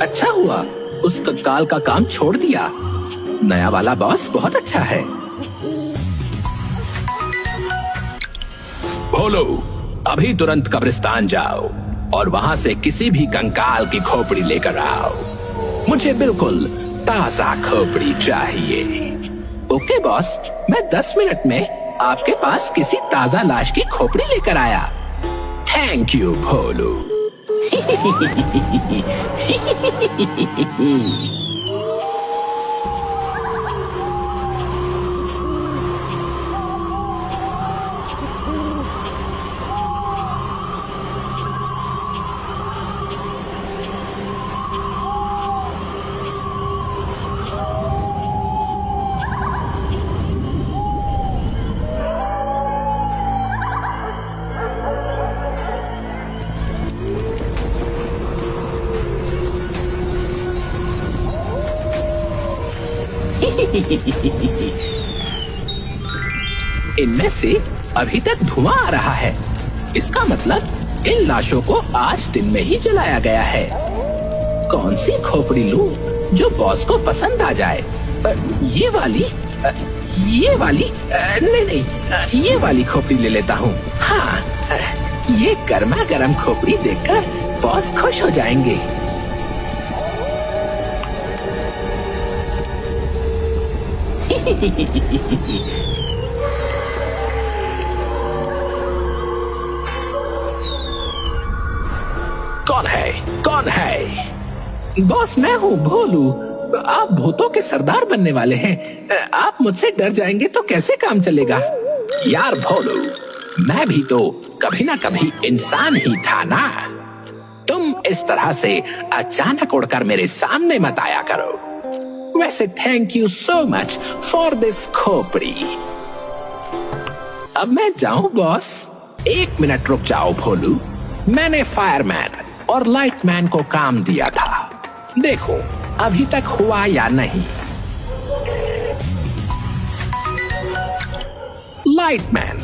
अच्छा हुआ उस कंकाल का काम छोड़ दिया। नया वाला बॉस बहुत अच्छा है। भोलू, अभी तुरंत कब्रिस्तान जाओ और वहां से किसी भी कंकाल की खोपड़ी लेकर आओ। मुझे बिल्कुल ताजा खोपड़ी चाहिए। ओके बॉस, मैं 10 मिनट में आपके पास किसी ताजा लाश की खोपड़ी लेकर आया। थैंक यू भोलू। इनमें से अभी तक धुआं आ रहा है। इसका मतलब इन लाशों को आज दिन में ही जलाया गया है। कौन सी खोपड़ी लूं जो बॉस को पसंद आ जाए? ये वाली नहीं, ये वाली खोपड़ी ले लेता हूँ। हाँ, ये गर्मा गर्म खोपड़ी देखकर बॉस खुश हो जाएंगे। कौन है? कौन है? बॉस मैं हूँ भोलू। आप भूतों के सरदार बनने वाले हैं। आप मुझसे डर जाएंगे तो कैसे काम चलेगा? यार भोलू, मैं भी तो कभी ना कभी इंसान ही था ना। तुम इस तरह से अचानक उड़कर मेरे सामने मत आया करो। वैसे thank you so much for this खोपड़ी। अब मैं जाऊं बॉस? 1 मिनट रुक जाओ भोलू। मैंने फायरमैन और लाइटमैन को काम दिया था। देखो अभी तक हुआ या नहीं। लाइटमैन,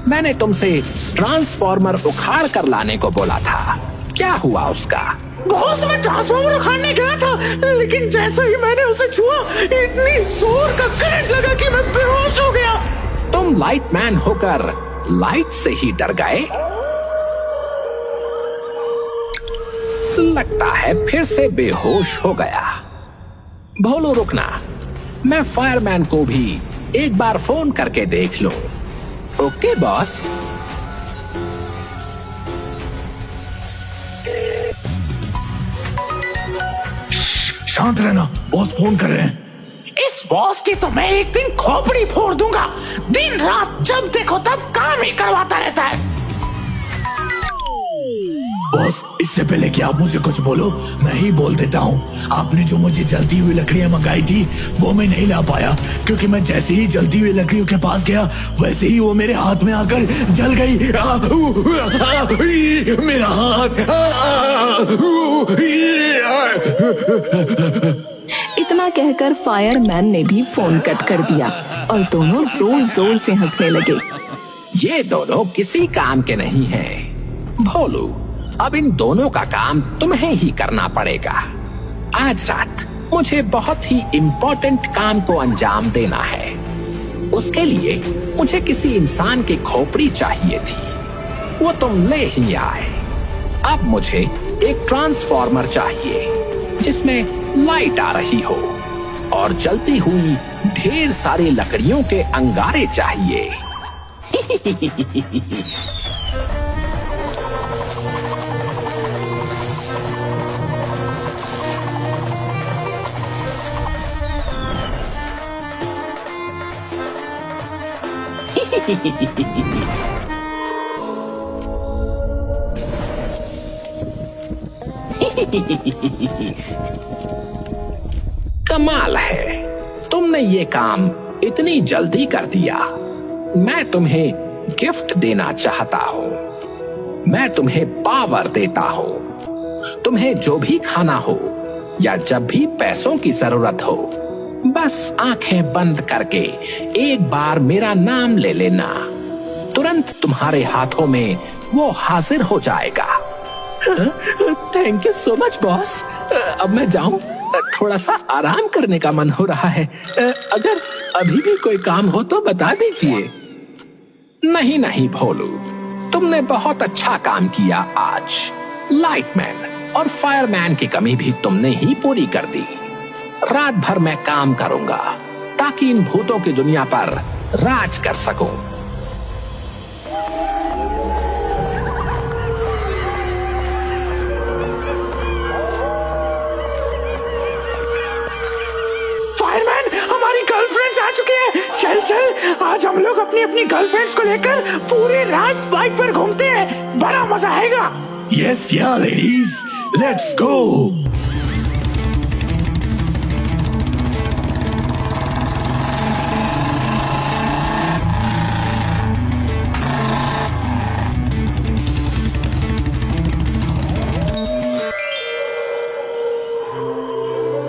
मैंने तुमसे ट्रांसफॉर्मर उखाड़ कर लाने को बोला था। क्या हुआ उसका? बॉस, मैं ट्रांसफॉर्मर उखाड़ने गया था, लेकिन जैसे ही मैंने उसे छुआ, इतनी जोर का करंट लगा कि मैं बेहोश हो गया। तुम लाइटमैन होकर लाइट से ही डर गए? लगता है फिर से बेहोश हो गया। भोलू रुकना, मैं फायरमैन को भी एक बार फोन करके देख लूं। Okay boss. शांत रहना, बॉस फोन कर रहे हैं। इस बॉस की तो मैं एक दिन खोपड़ी फोड़ दूंगा। दिन रात जब देखो तब काम ही करवाता रहता है। बॉस, इससे पहले कि आप मुझे कुछ बोलो, मैं ही बोल देता हूँ। आपने जो मुझे जलती हुई लकड़ियां मंगाई थी वो मैं नहीं ला पाया, क्योंकि मैं जैसे ही जलती हुई लकड़ियों के पास गया वैसे ही वो मेरे हाथ में आकर जल गई। मेरा हाथ। इतना कहकर फायरमैन ने भी फोन कट कर दिया और दोनों जोर जोर से हंसने लगे। ये दोनों किसी काम के नहीं हैं। भोलू, अब इन दोनों का काम तुम्हें ही करना पड़ेगा। आज रात मुझे बहुत ही इम्पोर्टेंट काम को अंजाम देना है। उसके लिए मुझे किसी इंसान की खोपड़ी चाहिए थी। वो तुम ले ही आए। अब मुझे एक ट्रांसफॉर्मर चाहिए जिसमें लाइट आ रही हो और जलती हुई ढेर सारी लकड़ियों के अंगारे चाहिए। कमाल है, तुमने ये काम इतनी जल्दी कर दिया। मैं तुम्हें गिफ्ट देना चाहता हूँ। मैं तुम्हें पावर देता हूँ। तुम्हें जो भी खाना हो या जब भी पैसों की जरूरत हो, बस आंखें बंद करके एक बार मेरा नाम ले लेना। तुरंत तुम्हारे हाथों में वो हाजिर हो जाएगा। Thank you so much boss. अब मैं जाऊं? थोड़ा सा आराम करने का मन हो रहा है। अगर अभी भी कोई काम हो तो बता दीजिए। नहीं नहीं भोलू, तुमने बहुत अच्छा काम किया आज। लाइटमैन और फायरमैन की कमी भी तुमने ही पूरी कर दी। रात भर मैं काम करूंगा ताकि इन भूतों की दुनिया पर राज कर सकूं। फायरमैन, हमारी गर्लफ्रेंड्स आ चुकी हैं। चल चल, आज हम लोग अपनी अपनी गर्लफ्रेंड्स को लेकर पूरी रात बाइक पर घूमते हैं। बड़ा मजा आएगा। यस या लेडीज, लेट्स गो।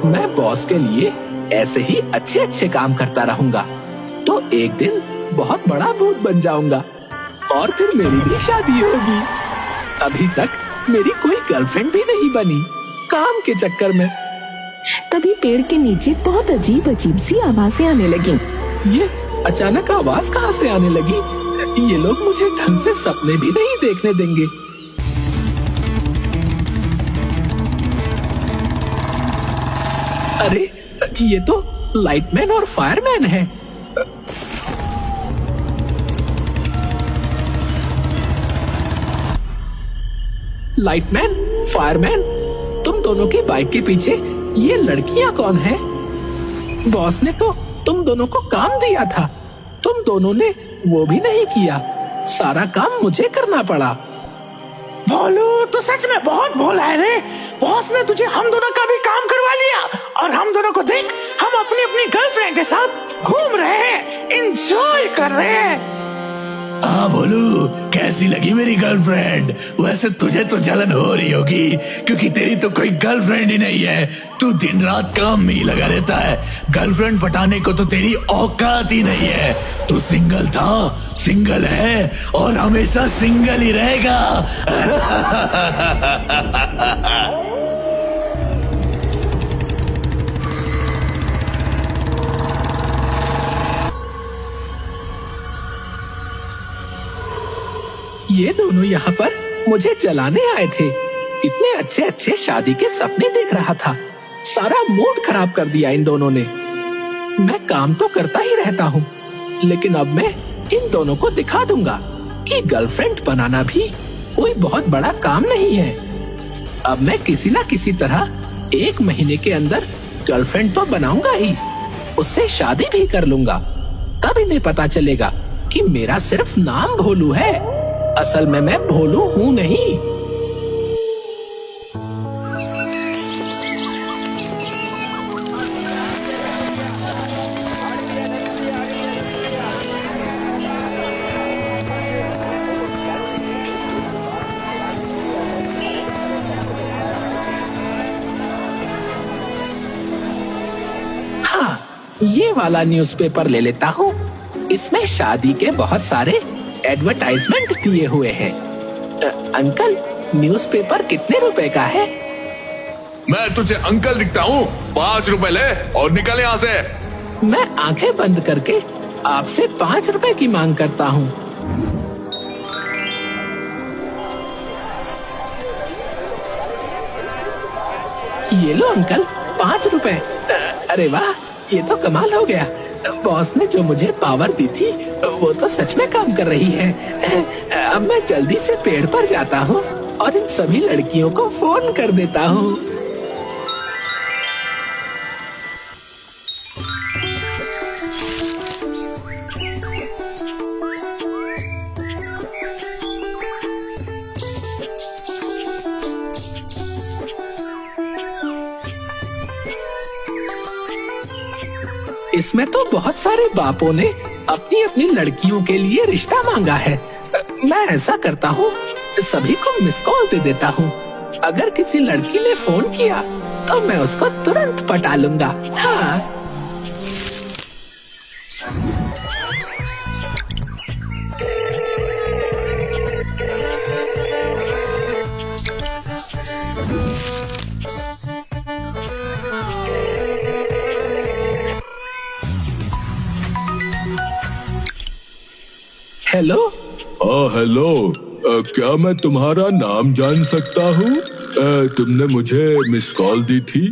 मैं बॉस के लिए ऐसे ही अच्छे अच्छे काम करता रहूंगा तो एक दिन बहुत बड़ा भूत बन जाऊंगा और फिर मेरी भी शादी होगी। अभी तक मेरी कोई गर्लफ्रेंड भी नहीं बनी, काम के चक्कर में। तभी पेड़ के नीचे बहुत अजीब अजीब सी आवाजें आने लगी। ये अचानक आवाज कहाँ से आने लगी? ये लोग मुझे ढंग से सपने भी नहीं देखने देंगे। अरे ये तो लाइटमैन और फायरमैन है। लाइटमैन, फायरमैन, तुम दोनों की बाइक के पीछे ये लड़कियां कौन है? बॉस ने तो तुम दोनों को काम दिया था, तुम दोनों ने वो भी नहीं किया। सारा काम मुझे करना पड़ा। भोलू, तो सच में बहुत भोला है रे। बॉस ने तुझे हम दोनों का भी काम करवा लिया और हम दोनों को देख, हम अपनी अपनी गर्लफ्रेंड के साथ घूम रहे हैं, एंजॉय कर रहे हैं। हाँ बोलू, कैसी लगी मेरी गर्लफ्रेंड? वैसे तुझे तो जलन हो रही होगी क्योंकि तेरी तो कोई गर्लफ्रेंड ही नहीं है। तू दिन रात काम में ही लगा रहता है। गर्लफ्रेंड पटाने को तो तेरी औकात ही नहीं है। तू सिंगल था, सिंगल है और हमेशा सिंगल ही रहेगा। ये दोनों यहाँ पर मुझे जलाने आए थे। इतने अच्छे अच्छे शादी के सपने देख रहा था, सारा मूड खराब कर दिया इन दोनों ने। मैं काम तो करता ही रहता हूँ, लेकिन अब मैं इन दोनों को दिखा दूंगा कि गर्लफ्रेंड बनाना भी कोई बहुत बड़ा काम नहीं है। अब मैं किसी ना किसी तरह 1 महीने के अंदर गर्लफ्रेंड तो बनाऊंगा ही, उससे शादी भी कर लूंगा। तब इन्हें पता चलेगा कि मेरा सिर्फ नाम भोलू है, असल में मैं भोलू हूँ नहीं। हाँ, ये वाला न्यूज़पेपर ले लेता हूँ। इसमें शादी के बहुत सारे एडवर्टाइजमेंट दिए हुए हैं। अंकल, न्यूज़पेपर कितने रुपए का है? मैं तुझे अंकल दिखता हूँ? 5 रुपए ले और निकल यहाँ से। मैं आंखें बंद करके आपसे 5 रुपए की मांग करता हूँ। ये लो अंकल, 5 रुपए। अरे वाह, ये तो कमाल हो गया। बॉस ने जो मुझे पावर दी थी वो तो सच में काम कर रही है। अब मैं जल्दी से पेड़ पर जाता हूँ और इन सभी लड़कियों को फोन कर देता हूँ। इसमें तो बहुत सारे बापों ने अपनी अपनी लड़कियों के लिए रिश्ता मांगा है। मैं ऐसा करता हूँ, सभी को मिस कॉल दे देता हूँ। अगर किसी लड़की ने फोन किया तो मैं उसको तुरंत पटा लूंगा। हाँ। हेलो। हेलो। क्या मैं तुम्हारा नाम जान सकता हूँ? तुमने मुझे मिस कॉल दी थी।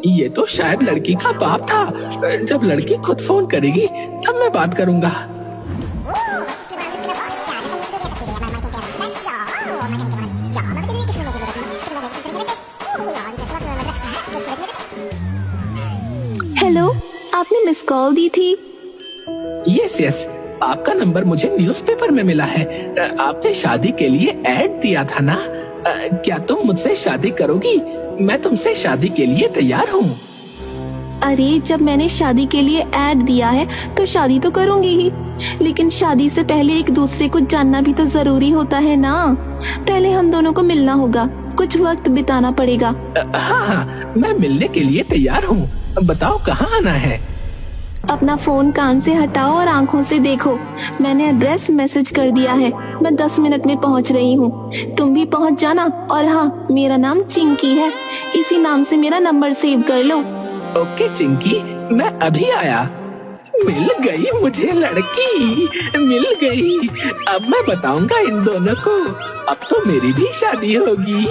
ये तो शायद लड़की का बाप था। जब लड़की खुद फोन करेगी तब मैं बात करूंगा। हेलो, आपने मिस कॉल दी थी। यस यस, आपका नंबर मुझे न्यूज़पेपर में मिला है। आपने शादी के लिए ऐड दिया था ना? क्या तुम मुझसे शादी करोगी? मैं तुमसे शादी के लिए तैयार हूँ। अरे, जब मैंने शादी के लिए ऐड दिया है तो शादी तो करूंगी ही, लेकिन शादी से पहले एक दूसरे को जानना भी तो जरूरी होता है ना। पहले हम दोनों को मिलना होगा, कुछ वक्त बिताना पड़ेगा। हाँ हाँ, मैं मिलने के लिए तैयार हूँ। बताओ कहाँ आना है? अपना फोन कान से हटाओ और आंखों से देखो। मैंने एड्रेस मैसेज कर दिया है। मैं 10 मिनट में पहुंच रही हूँ, तुम भी पहुंच जाना। और हाँ, मेरा नाम चिंकी है, इसी नाम से मेरा नंबर सेव कर लो। ओके चिंकी, मैं अभी आया। मिल गई मुझे लड़की, मिल गई। अब मैं बताऊंगा इन दोनों को, अब तो मेरी भी शादी होगी।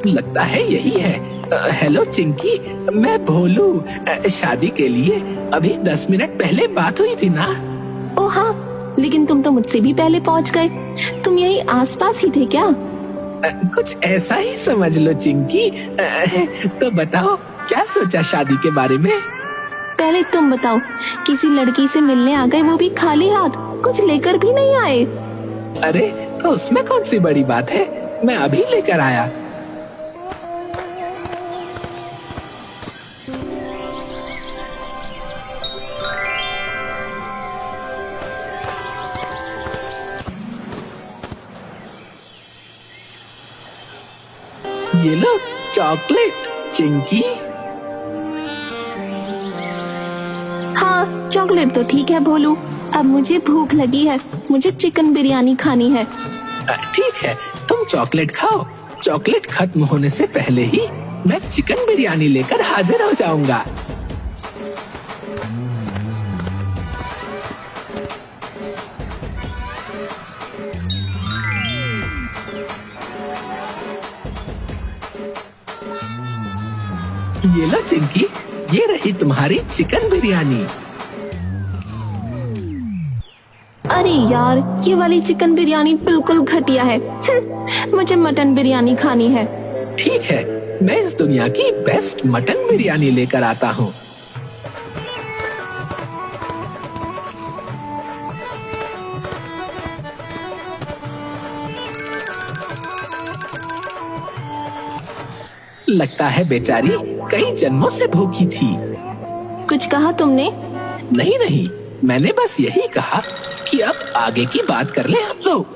लगता है यही है। हेलो चिंकी, मैं भोलू। शादी के लिए अभी 10 मिनट पहले बात हुई थी ना? ओ हाँ, लेकिन तुम तो मुझसे भी पहले पहुंच गए। तुम यही आसपास ही थे क्या? कुछ ऐसा ही समझ लो चिंकी। तो बताओ, क्या सोचा शादी के बारे में? पहले तुम बताओ, किसी लड़की से मिलने आ गए, वो भी खाली हाथ, कुछ लेकर भी नहीं आए। अरे, तो उसमें कौन सी बड़ी बात है, मैं अभी लेकर आया। ये लो चॉकलेट चिंकी। हाँ, चॉकलेट तो ठीक है भोलू। अब मुझे भूख लगी है, मुझे चिकन बिरयानी खानी है। ठीक है, तुम चॉकलेट खाओ। चॉकलेट खत्म होने से पहले ही मैं चिकन बिरयानी लेकर हाजिर हो जाऊंगा। ये लो चिंकी, ये रही तुम्हारी चिकन बिरयानी। अरे यार, ये वाली चिकन बिरयानी बिल्कुल घटिया है। मुझे मटन बिरयानी खानी है। ठीक है, मैं इस दुनिया की बेस्ट मटन बिरयानी लेकर आता हूँ। लगता है बेचारी कई जन्मों से भूखी थी। कुछ कहा तुमने? नहीं नहीं, मैंने बस यही कहा कि अब आगे की बात कर ले हम लोग।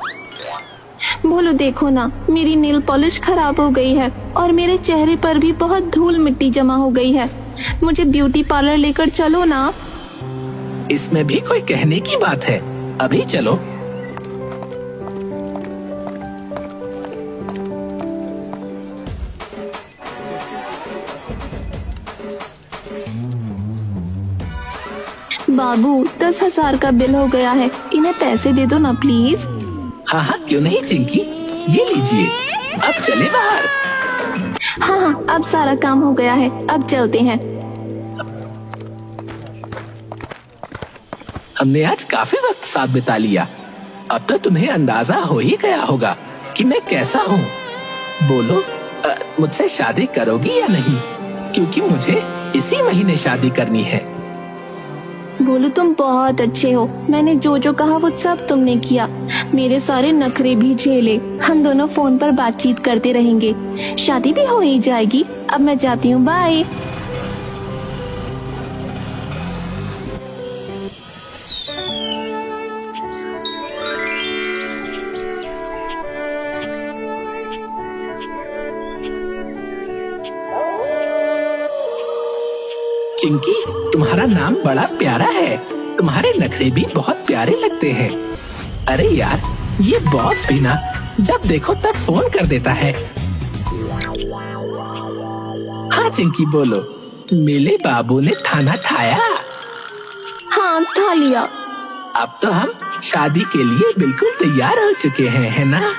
बोलो, देखो ना, मेरी नेल पॉलिश खराब हो गई है और मेरे चेहरे पर भी बहुत धूल मिट्टी जमा हो गई है। मुझे ब्यूटी पार्लर लेकर चलो ना। इसमें भी कोई कहने की बात है, अभी चलो। बाबू, 10,000 का बिल हो गया है, इन्हें पैसे दे दो ना प्लीज। हाँ हाँ, क्यों नहीं चिंकी, ये लीजिए। अब चले बाहर। हाँ हाँ, अब सारा काम हो गया है, अब चलते हैं। हमने आज काफी वक्त साथ बिता लिया। अब तो तुम्हें अंदाजा हो ही गया होगा कि मैं कैसा हूँ। बोलो, मुझसे शादी करोगी या नहीं? क्योंकि मुझे इसी महीने शादी करनी है। बोलो, तुम बहुत अच्छे हो। मैंने जो जो कहा वो सब तुमने किया, मेरे सारे नखरे भी झेले। हम दोनों फोन पर बातचीत करते रहेंगे, शादी भी हो ही जाएगी। अब मैं जाती हूँ, बाय। चिंकी, तुम्हारा नाम बड़ा प्यारा है। तुम्हारे नखरे भी बहुत प्यारे लगते हैं। अरे यार, ये बॉस भी ना जब देखो तब फोन कर देता है। हाँ चिंकी बोलो, मेरे बाबू ने खाना खाया? हाँ खा लिया। अब तो हम शादी के लिए बिल्कुल तैयार हो चुके हैं, है ना?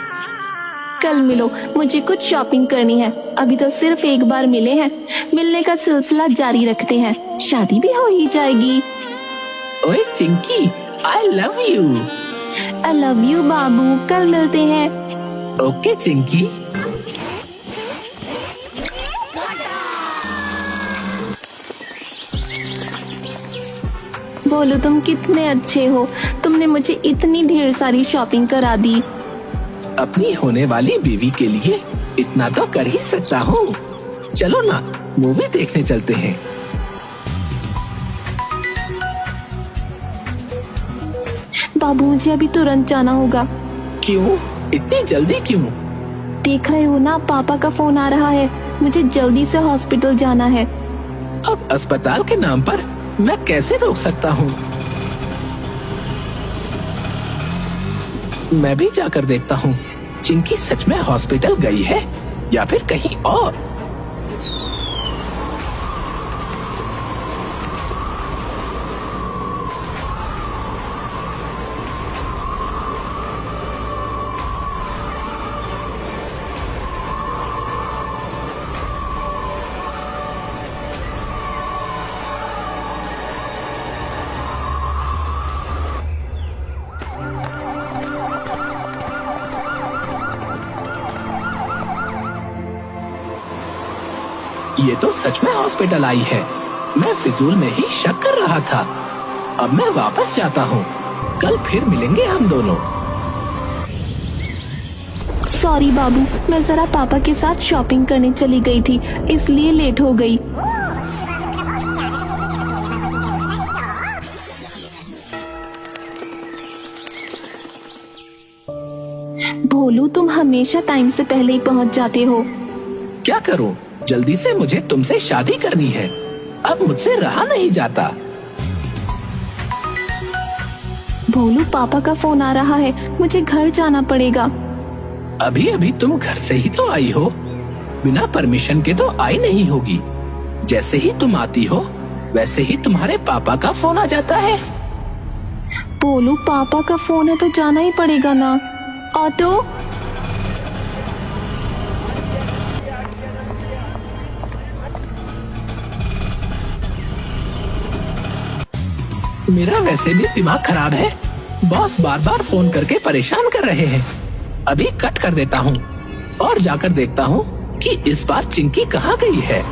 कल मिलो, मुझे कुछ शॉपिंग करनी है। अभी तो सिर्फ एक बार मिले हैं, मिलने का सिलसिला जारी रखते हैं, शादी भी हो ही जाएगी। ओए Chinki, I love you. I love you बाबू, कल मिलते हैं। ओके चिंकी। बोलो तुम कितने अच्छे हो, तुमने मुझे इतनी ढेर सारी शॉपिंग करा दी। अपनी होने वाली बीवी के लिए इतना तो कर ही सकता हूँ। चलो ना, मूवी देखने चलते हैं। बाबू मुझे अभी तुरंत जाना होगा। क्यों? इतनी जल्दी क्यों? देख रहे हो ना, पापा का फोन आ रहा है, मुझे जल्दी से हॉस्पिटल जाना है। अब अस्पताल के नाम पर मैं कैसे रोक सकता हूँ? मैं भी जाकर देखता हूँ चिंकी सच में हॉस्पिटल गई है या फिर कहीं और। ये तो सच में हॉस्पिटल आई है। मैं फिजूल में ही शक कर रहा था। अब मैं वापस जाता हूँ, कल फिर मिलेंगे हम दोनों। सॉरी बाबू, मैं जरा पापा के साथ शॉपिंग करने चली गई थी, इसलिए लेट हो गई। भोलू, तुम हमेशा टाइम से पहले ही पहुंच जाते हो। क्या करूँ, जल्दी से मुझे तुमसे शादी करनी है। अब मुझसे रहा नहीं जाता। भोलू, पापा का फोन आ रहा है, मुझे घर जाना पड़ेगा। अभी अभी तुम घर से ही तो आई हो, बिना परमिशन के तो आई नहीं होगी। जैसे ही तुम आती हो वैसे ही तुम्हारे पापा का फोन आ जाता है। भोलू, पापा का फोन है तो जाना ही पड़ेगा ना। ऑटो। मेरा वैसे भी दिमाग खराब है, बॉस बार बार फोन करके परेशान कर रहे हैं। अभी कट कर देता हूँ और जाकर देखता हूँ कि इस बार चिंकी कहाँ गई है।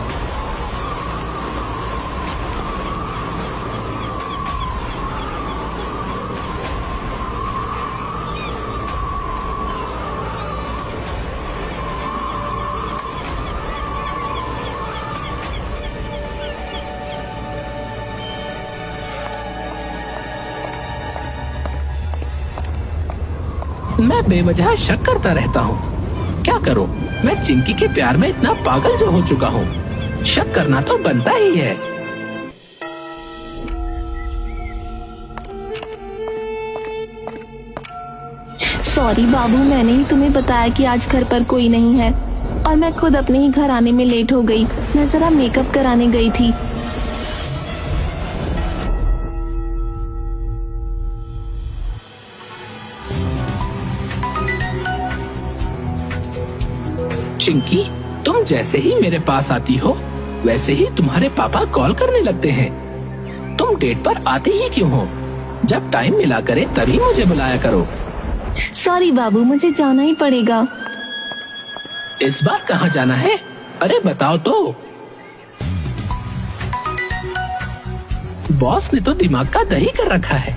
मैं बेवजह शक करता रहता हूँ। क्या करूँ, मैं चिंकी के प्यार में इतना पागल जो हो चुका हूँ। शक करना तो बनता ही है। सॉरी बाबू, मैंने ही तुम्हें बताया कि आज घर पर कोई नहीं है और मैं खुद अपने ही घर आने में लेट हो गई। मैं जरा मेकअप कराने गई थी। चिंकी, तुम जैसे ही मेरे पास आती हो वैसे ही तुम्हारे पापा कॉल करने लगते हैं। तुम डेट पर आती ही क्यों हो? जब टाइम मिला करे तभी मुझे बुलाया करो। सॉरी बाबू, मुझे जाना ही पड़ेगा। इस बार कहाँ जाना है? अरे बताओ तो। बॉस ने तो दिमाग का दही कर रखा है।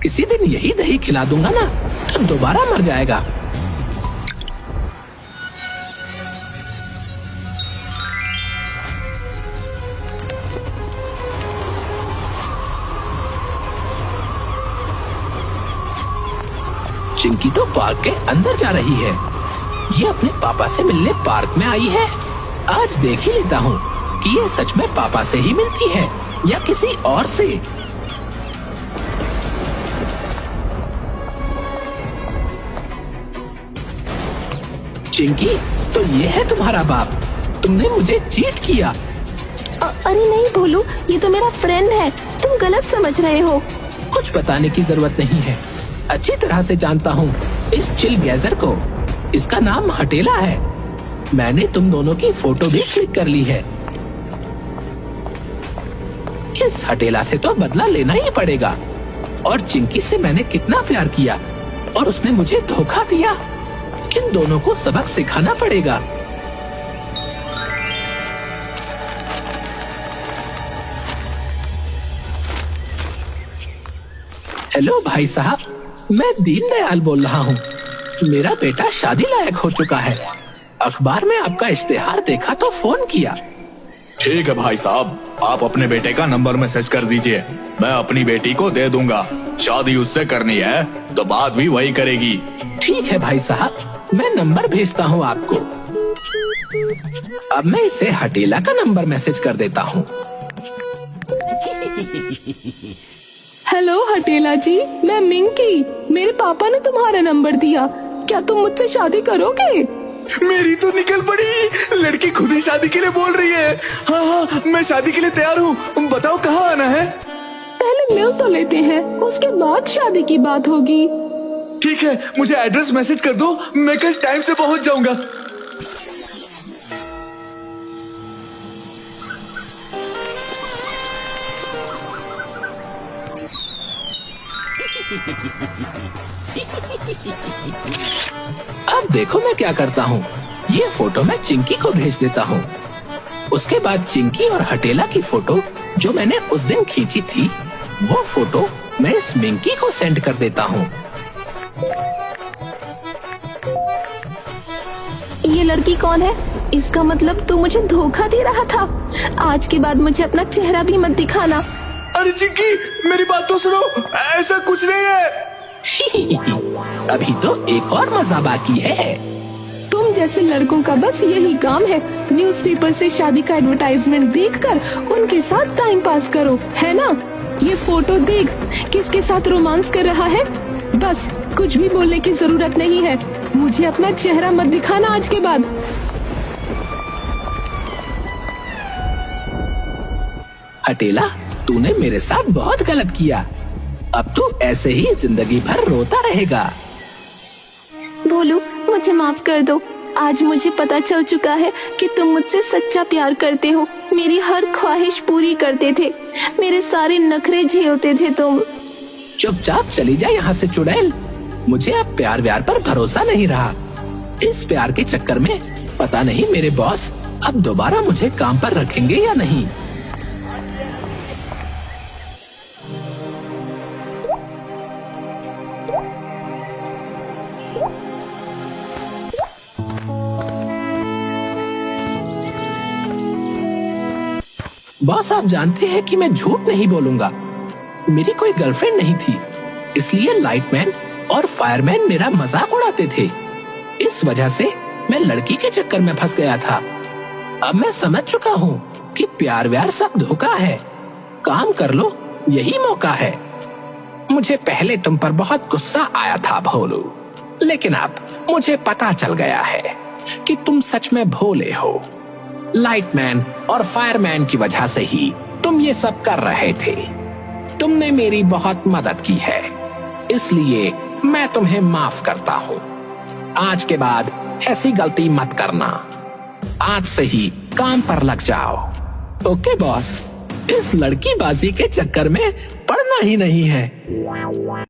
किसी दिन यही दही खिला दूंगा ना तो दोबारा मर जाएगा। चिंकी तो पार्क के अंदर जा रही है। ये अपने पापा से मिलने पार्क में आई है। आज देख ही लेता हूँ कि ये सच में पापा से ही मिलती है या किसी और से? चिंकी, तो ये है तुम्हारा बाप। तुमने मुझे चीट किया। अरे नहीं भोलू, ये तो मेरा फ्रेंड है, तुम गलत समझ रहे हो। कुछ बताने की जरूरत नहीं है, अच्छी तरह से जानता हूँ इस चिल गैजर को। इसका नाम हटेला है। मैंने तुम दोनों की फोटो भी क्लिक कर ली है। इस हटेला से तो बदला लेना ही पड़ेगा। और चिंकी से मैंने कितना प्यार किया और उसने मुझे धोखा दिया। इन दोनों को सबक सिखाना पड़ेगा। हेलो भाई साहब, मैं दीनदयाल बोल रहा हूँ। मेरा बेटा शादी लायक हो चुका है। अखबार में आपका इश्तेहार देखा तो फोन किया। ठीक है भाई साहब, आप अपने बेटे का नंबर मैसेज कर दीजिए, मैं अपनी बेटी को दे दूंगा। शादी उससे करनी है तो बात भी वही करेगी। ठीक है भाई साहब, मैं नंबर भेजता हूँ आपको। अब मैं इसे हटेला का नंबर मैसेज कर देता हूँ। हेलो हटेला जी, मैं मिंकी। मेरे पापा ने तुम्हारा नंबर दिया, क्या तुम मुझसे शादी करोगे? मेरी तो निकल पड़ी, लड़की खुद ही शादी के लिए बोल रही है। हाँ हाँ, मैं शादी के लिए तैयार हूँ, बताओ कहाँ आना है? पहले मिल तो लेते हैं, उसके बाद शादी की बात होगी। ठीक है, मुझे एड्रेस मैसेज कर दो, मैं कल टाइम से पहुँच जाऊंगा। अब देखो मैं क्या करता हूँ। ये फोटो मैं चिंकी को भेज देता हूँ। उसके बाद चिंकी और हटेला की फोटो जो मैंने उस दिन खींची थी, वो फोटो मैं इस मिंकी को सेंड कर देता हूँ। ये लड़की कौन है? इसका मतलब तू मुझे धोखा दे रहा था। आज के बाद मुझे अपना चेहरा भी मत दिखाना। अरे चिंकी, मेरी बात तो सुनो, ऐसा कुछ नहीं है। अभी तो एक और मजा बाकी है। तुम जैसे लड़कों का बस यही काम है, न्यूज़पेपर से शादी का एडवर्टाइजमेंट देखकर उनके साथ टाइम पास करो, है ना? ये फोटो देख, किसके साथ रोमांस कर रहा है। बस कुछ भी बोलने की जरूरत नहीं है। मुझे अपना चेहरा मत दिखाना आज के बाद। हटेला, तूने मेरे साथ बहुत गलत किया। अब तू ऐसे ही जिंदगी भर रोता रहेगा। बोलू, मुझे माफ कर दो। आज मुझे पता चल चुका है कि तुम मुझसे सच्चा प्यार करते हो। मेरी हर ख्वाहिश पूरी करते थे, मेरे सारे नखरे झेलते थे तुम। चुपचाप चली जा यहाँ से चुड़ैल। मुझे अब प्यार व्यार पर भरोसा नहीं रहा। इस प्यार के चक्कर में पता नहीं मेरे बॉस अब दोबारा मुझे काम पर रखेंगे या नहीं। बॉस, आप जानते हैं कि मैं झूठ नहीं बोलूंगा। मेरी कोई गर्लफ्रेंड नहीं थी, इसलिए लाइटमैन और फायरमैन मेरा मजाक उड़ाते थे। इस वजह से मैं लड़की के चक्कर में फंस गया था। अब मैं समझ चुका हूँ कि प्यार व्यार सब धोखा है। काम कर लो, यही मौका है। मुझे पहले तुम पर बहुत गुस्सा आया था भोलू, लेकिन अब मुझे पता चल गया है कि तुम सच में भोले हो। लाइटमैन और फायरमैन की वजह से ही तुम ये सब कर रहे थे। तुमने मेरी बहुत मदद की है, इसलिए मैं तुम्हें माफ करता हूँ। आज के बाद ऐसी गलती मत करना। आज से ही काम पर लग जाओ। ओके बॉस, इस लड़की बाजी के चक्कर में पड़ना ही नहीं है।